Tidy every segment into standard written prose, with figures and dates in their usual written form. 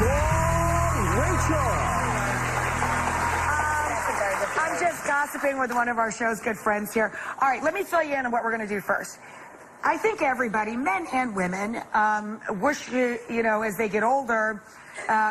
Rachael. I'm just gossiping with one of our show's good friends here. All right, let me fill you in on what we're going to do first. I think everybody, men and women, wish, you know, as they get older,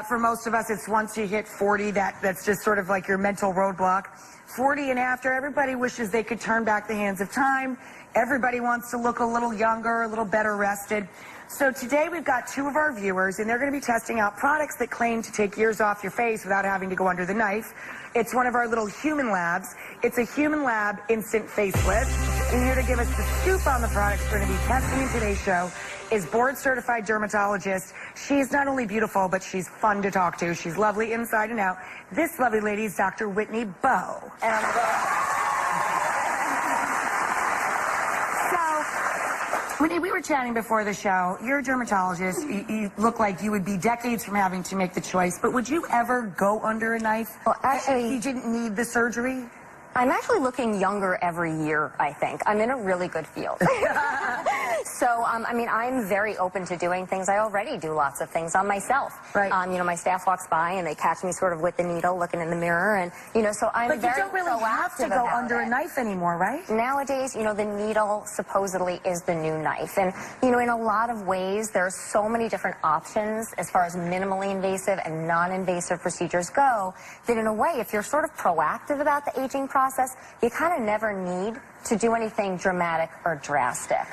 for most of us, it's once you hit 40, that's just sort of like your mental roadblock. 40 and after, everybody wishes they could turn back the hands of time. Everybody wants to look a little younger, a little better rested. So today we've got two of our viewers, and they're going to be testing out products that claim to take years off your face without having to go under the knife. It's one of our little human labs. It's a human lab instant facelift. And here to give us the scoop on the products we're going to be testing in today's show is board-certified dermatologist. She's not only beautiful, but she's fun to talk to. She's lovely inside and out. This lovely lady is Dr. Whitney Bowe. And I'm Whitney, we were chatting before the show. You're a dermatologist. You look like you would be decades from having to make the choice. But would you ever go under a knife? Well, actually, if you didn't need the surgery? I'm actually looking younger every year, I think. I'm in a really good field. So, I mean, I'm very open to doing things. I already do lots of things on myself. Right. You know, my staff walks by and they catch me sort of with the needle looking in the mirror. And, you know, so I'm very proactive. But you don't really have to go under a knife anymore, right? Nowadays, you know, the needle supposedly is the new knife. And, you know, in a lot of ways, there's so many different options as far as minimally invasive and non-invasive procedures go that in a way, if you're sort of proactive about the aging process, you kind of never need to do anything dramatic or drastic.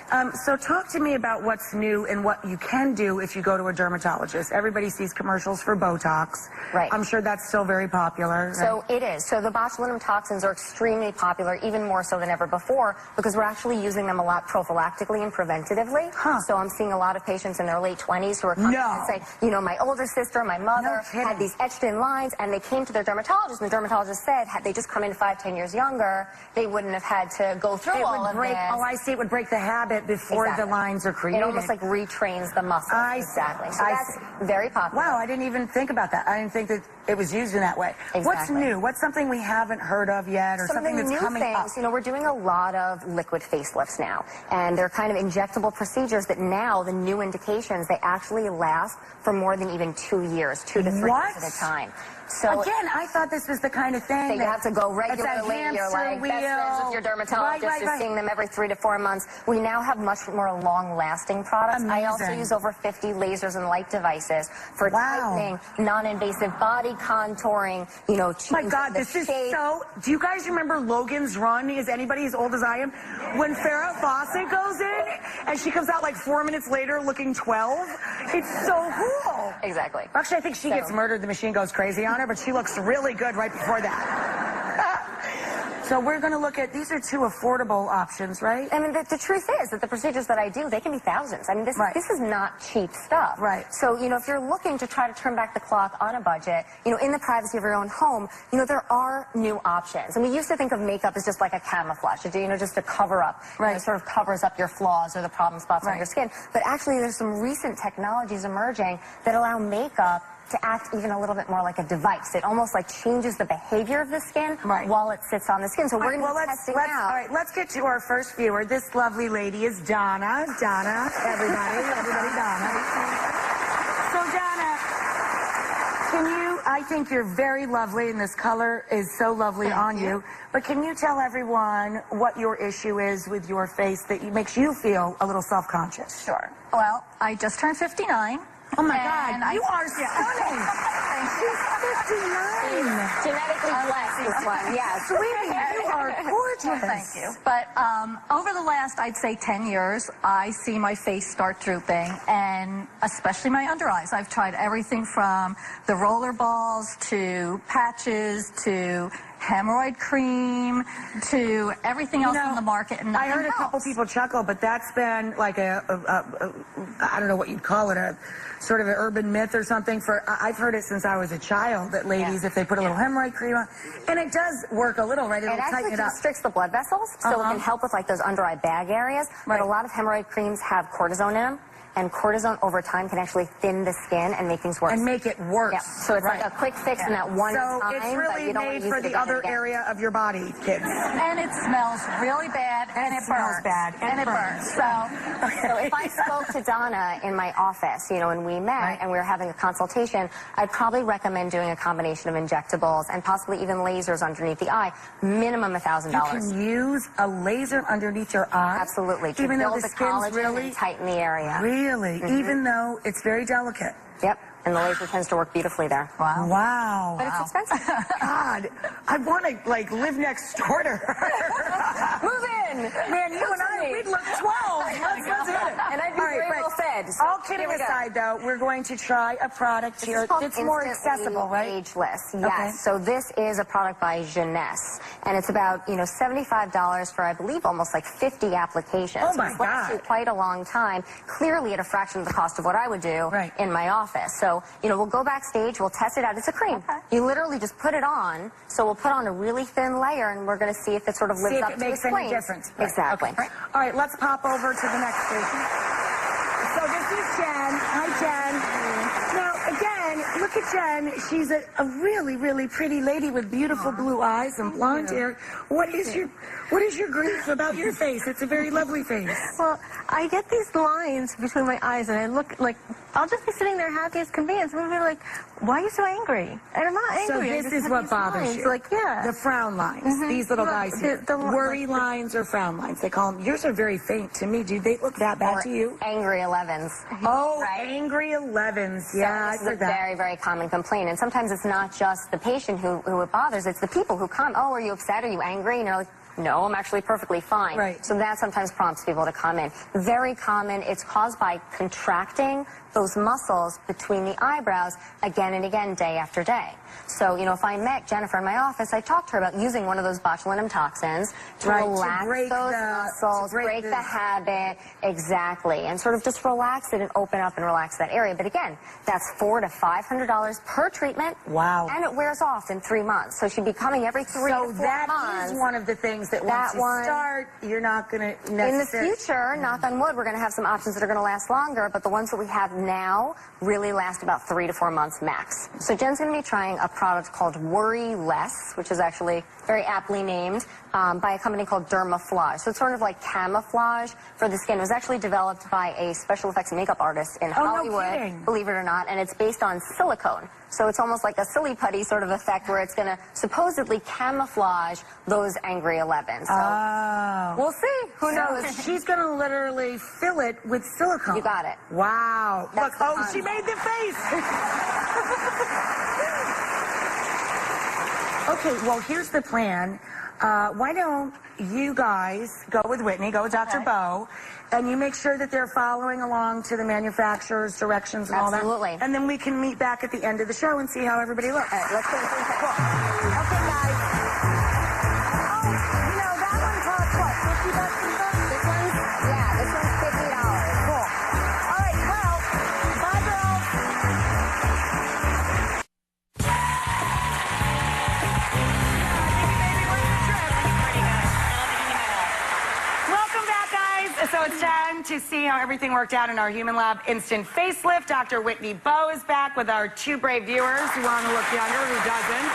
So talk to me about what's new and what you can do if you go to a dermatologist. Everybody sees commercials for Botox. Right. I'm sure that's still very popular. Right? So it is. So the botulinum toxins are extremely popular, even more so than ever before, because we're actually using them a lot prophylactically and preventatively. Huh. So I'm seeing a lot of patients in their late 20s who are coming and saying, you know, my older sister, my mother had these etched in lines, and they came to their dermatologist, and the dermatologist said, had they just come in 5-10 years younger, they wouldn't have had to go through all of this. Oh, I see. It would break the habit before the lines are created. It almost like retrains the muscle. Exactly. So that's very popular. Wow, I didn't even think about that. I didn't think that it was used in that way. Exactly. What's new? What's something we haven't heard of yet, or something that's coming up? You know, we're doing a lot of liquid facelifts now, and they're kind of injectable procedures that now, the new indications, they actually last for more than even 2 years, 2 to 3 years at a time. So again, I thought this was the kind of thing that you have to go regularly. You're like best friends with your dermatologist. You're seeing them every 3 to 4 months. We now have much more long-lasting products. Amazing. I also use over 50 lasers and light devices for tightening, non-invasive body contouring. You know, my God, this is so. Do you guys remember Logan's Run? Is anybody as old as I am? When Farrah Fawcett goes in and she comes out like 4 minutes later looking 12. It's so cool. Exactly. Actually, I think she gets murdered. The machine goes crazy on her, but she looks really good right before that. So we're going to look at, these are two affordable options, right? I mean, the truth is that the procedures that I do, they can be thousands. I mean, this is not cheap stuff. Right. So, you know, if you're looking to try to turn back the clock on a budget, you know, in the privacy of your own home, you know, there are new options. And we used to think of makeup as just like a camouflage, you know, just to cover up. Right. You know, it sort of covers up your flaws or the problem spots on your skin. But actually, there's some recent technologies emerging that allow makeup to act even a little bit more like a device. It almost like changes the behavior of the skin while it sits on the skin. So we're going to be testing out. All right, let's get to our first viewer. This lovely lady is Donna. Donna, everybody, Donna. So Donna, I think you're very lovely, and this color is so lovely on you. But can you tell everyone what your issue is with your face that makes you feel a little self-conscious? Sure. Well, I just turned 59. Oh my God, you are stunning. She's 59. Genetically blessed, this one. Yes. Sweetie, you are gorgeous. Thank you. But over the last, I'd say, 10 years, I see my face start drooping, and especially my under eyes. I've tried everything from the roller balls to patches to hemorrhoid cream to everything else on the market. And I heard a couple people chuckle, but that's been like I don't know what you'd call it, a sort of an urban myth or something. I've heard it since I was a child, that ladies, if they put a little hemorrhoid cream on, and it does work a little, right? It'll tighten it up. It constricts the blood vessels, so it can help with like those under eye bag areas. But a lot of hemorrhoid creams have cortisone in them. and cortisone over time can actually thin the skin and make things worse. And make it worse. Yeah. So it's like a quick fix in that one time. So it's really made for the other area of your body, kids. And it smells really bad, and it smells burns. bad, and it burns. So if I spoke to Donna in my office, you know, and we met and we were having a consultation, I'd probably recommend doing a combination of injectables and possibly even lasers underneath the eye, minimum $1,000. You can use a laser underneath your eye? Absolutely. To even though build the the skin's collagen really... and tighten the area. Really? Even though it's very delicate? Yep. And the laser tends to work beautifully there. Wow. Wow. But it's expensive. God, I want to, like, live next door to her. Move in! Man, you and I, we'd look 12. Let's hit it. And I'd be very well fed. So all kidding aside, though, we're going to try a product here that's more accessible, right? Ageless, yes. Okay. So this is a product by Jeunesse, and it's about, you know, $75 for, I believe, almost like 50 applications. Oh, my So it lasts you quite a long time, clearly at a fraction of the cost of what I would do in my office. So, you know, we'll go backstage, we'll test it out. It's a cream. Okay. You literally just put it on. So we'll put on a really thin layer, and we're going to see if it sort of lives up to its claims. Any difference. Exactly. Okay. All right, let's pop over to the next station. So this is Jen. Hi, Jen. Now, again, look at Jen. She's a really, really pretty lady with beautiful blue eyes and blonde hair. What is your grief about your face? It's a very lovely face. Well, I get these lines between my eyes, and I look like I'll just be sitting there happy as can be, and someone will be like, "Why are you so angry?" And I'm not angry. So I this just is have what these bothers lines. you. Like, yeah. The frown lines. These little guys here. Worry lines or frown lines. They call them. Yours are very faint to me. Do they look that bad to you? Angry 11s. Oh, Right. angry 11s. Yeah, This I is a heard that. very, very common complaint. And sometimes it's not just the patient who it bothers, it's the people who come. Oh, are you upset? Are you angry? And you're like, no, I'm actually perfectly fine. Right. So that sometimes prompts people to come in. Very common. It's caused by contracting those muscles between the eyebrows again and again, day after day. So, you know, if I met Jennifer in my office, I talked to her about using one of those botulinum toxins to relax those muscles, break the habit, exactly, and sort of just relax it and open up and relax that area. But again, that's $400 to $500 per treatment. Wow. And it wears off in 3 months. So she'd be coming every 3 to 4 months. So that is one of the things that once you start, you're not going to necessarily... In the future, knock on wood, we're going to have some options that are going to last longer, but the ones that we have now really last about 3 to 4 months max. So Jen's going to be trying a product called Worry Less, which is actually very aptly named by a company called Dermaflage. So it's sort of like camouflage for the skin. It was actually developed by a special effects makeup artist in Hollywood, believe it or not, and it's based on silicone. So it's almost like a silly putty sort of effect where it's going to supposedly camouflage those angry 11s. So we'll see. Who knows? She's going to literally fill it with silicone. You got it. Wow. That's Look, the oh, fun. she made the face. Okay, well, here's the plan. Why don't you guys go with Whitney, go with Dr. Bo, and you make sure that they're following along to the manufacturer's directions and all that. Absolutely. And then we can meet back at the end of the show and see how everybody looks. All right, let's go. Okay, guys. Oh, you know, that one costs what, $50 or something? This one's $50. Cool. All right, well, bye, girls. Welcome back, guys. So it's time to see how everything worked out in our Human Lab Instant Facelift. Dr. Whitney Bo is back with our 2 brave viewers who want to look younger, who doesn't.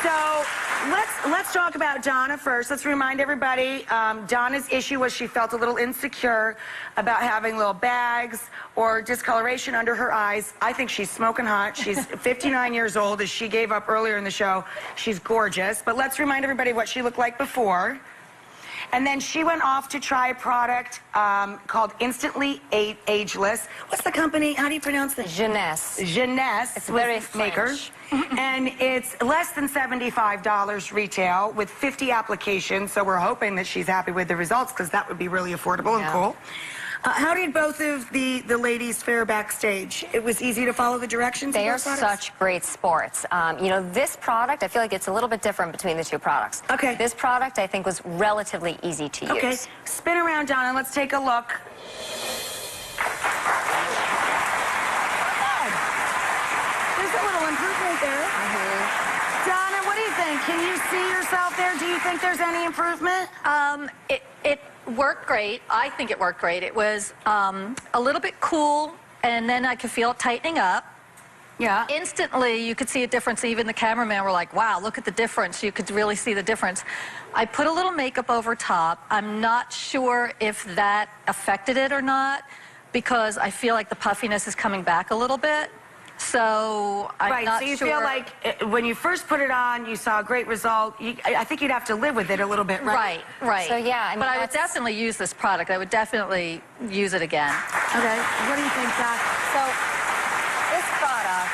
So let's talk about Donna first. Let's remind everybody, Donna's issue was she felt a little insecure about having little bags or discoloration under her eyes. I think she's smoking hot. She's 59 years old, as she gave up earlier in the show. She's gorgeous. But let's remind everybody what she looked like before. And then she went off to try a product called Instantly Ageless. What's the company? How do you pronounce this? Jeunesse. Jeunesse. It's very makers. And it's less than $75 retail with 50 applications. So we're hoping that she's happy with the results, because that would be really affordable and cool. How did both of the ladies fare backstage? It was easy to follow the directions? They are of those products? such great sports. You know, this product, I feel like it's a little bit different between the 2 products. Okay. This product, I think, was relatively easy to use. Okay, spin around, Donna. Let's take a look. There's a little improvement there. Donna, what do you think? Can you see yourself there? Do you think there's any improvement? worked great. I think it worked great. It was a little bit cool, and then I could feel it tightening up. Yeah. Instantly, you could see a difference. Even the cameraman were like, wow, look at the difference. You could really see the difference. I put a little makeup over top. I'm not sure if that affected it or not, because I feel like the puffiness is coming back a little bit. So I'm not so you sure. feel like when you first put it on, you saw a great result. I think you'd have to live with it a little bit, right? Right. So, yeah, I mean, but I would definitely use this product. I would definitely use it again. Okay. What do you think, Doc? So this product,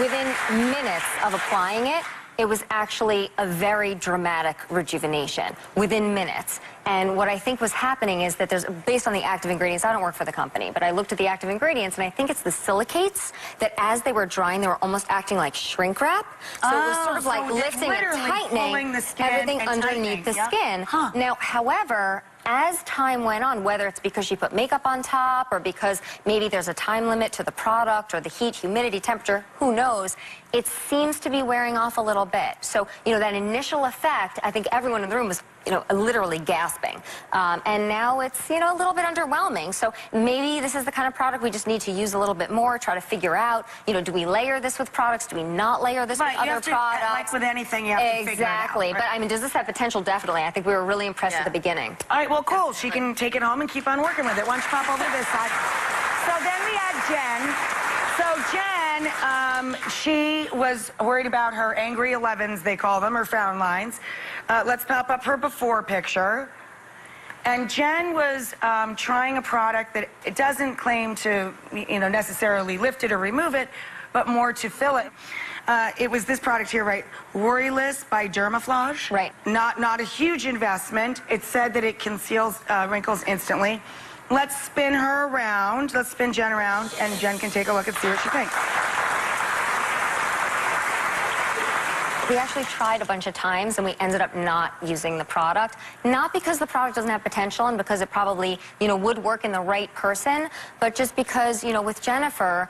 within minutes of applying it, it was actually a very dramatic rejuvenation within minutes. And what I think was happening is that there's, based on the active ingredients, I don't work for the company, but I looked at the active ingredients, and I think it's the silicates that as they were drying, they were almost acting like shrink wrap. So it was sort of like lifting and tightening the skin everything and underneath the skin. Huh. Now, however, as time went on, whether it's because she put makeup on top or because maybe there's a time limit to the product or the heat, humidity, temperature, who knows, it seems to be wearing off a little bit. So, you know, that initial effect, I think everyone in the room was, you know, literally gasping. And now it's, you know, a little bit underwhelming. So maybe this is the kind of product we just need to use a little bit more, try to figure out, you know, do we layer this with products? Do we not layer this with other products? Like with anything, you have to figure it out. Exactly. But, I mean, does this have potential? Definitely. I think we were really impressed at the beginning. All right, well, cool. She can take it home and keep on working with it. Why don't you pop over to this side? So then we had Jen. So Jen, she was worried about her angry 11s, they call them, or frown lines. Let's pop up her before picture. And Jen was trying a product that it doesn't claim to, you know, necessarily lift it or remove it, but more to fill it. It was this product here, right? Worryless by Dermaflage. Right. Not a huge investment. It said that it conceals wrinkles instantly. Let's spin her around. Let's spin Jen around, and Jen can take a look and see what she thinks. We actually tried a bunch of times, and we ended up not using the product. Not because the product doesn't have potential and because it probably, you know, would work in the right person, but just because, you know, with Jennifer,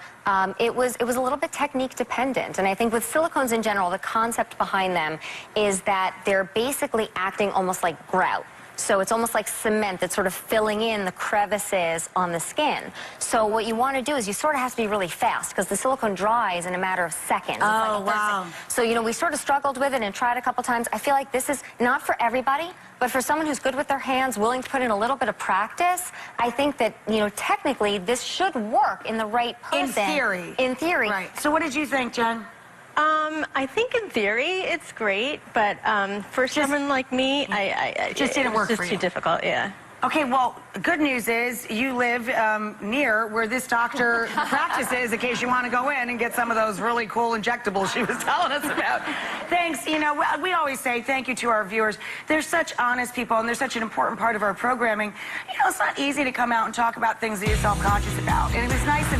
it was a little bit technique dependent. And I think with silicones in general, the concept behind them is that they're basically acting almost like grout. So it's almost like cement that's sort of filling in the crevices on the skin. So what you want to do is you sort of have to be really fast because the silicone dries in a matter of seconds. Oh, wow. So, you know, we sort of struggled with it and tried a couple times. I feel like this is not for everybody, but for someone who's good with their hands, willing to put in a little bit of practice, I think that, you know, technically this should work in the right person. In theory. In theory. Right. So what did you think, Jen? I think in theory it's great, but for someone like me, I just didn't work it's for just you. too difficult, yeah. Okay, well, good news is you live near where this doctor practices in case you want to go in and get some of those really cool injectables she was telling us about. Thanks. You know, we always say thank you to our viewers. They're such honest people, and they're such an important part of our programming. You know, it's not easy to come out and talk about things that you're self-conscious about. And it was nice of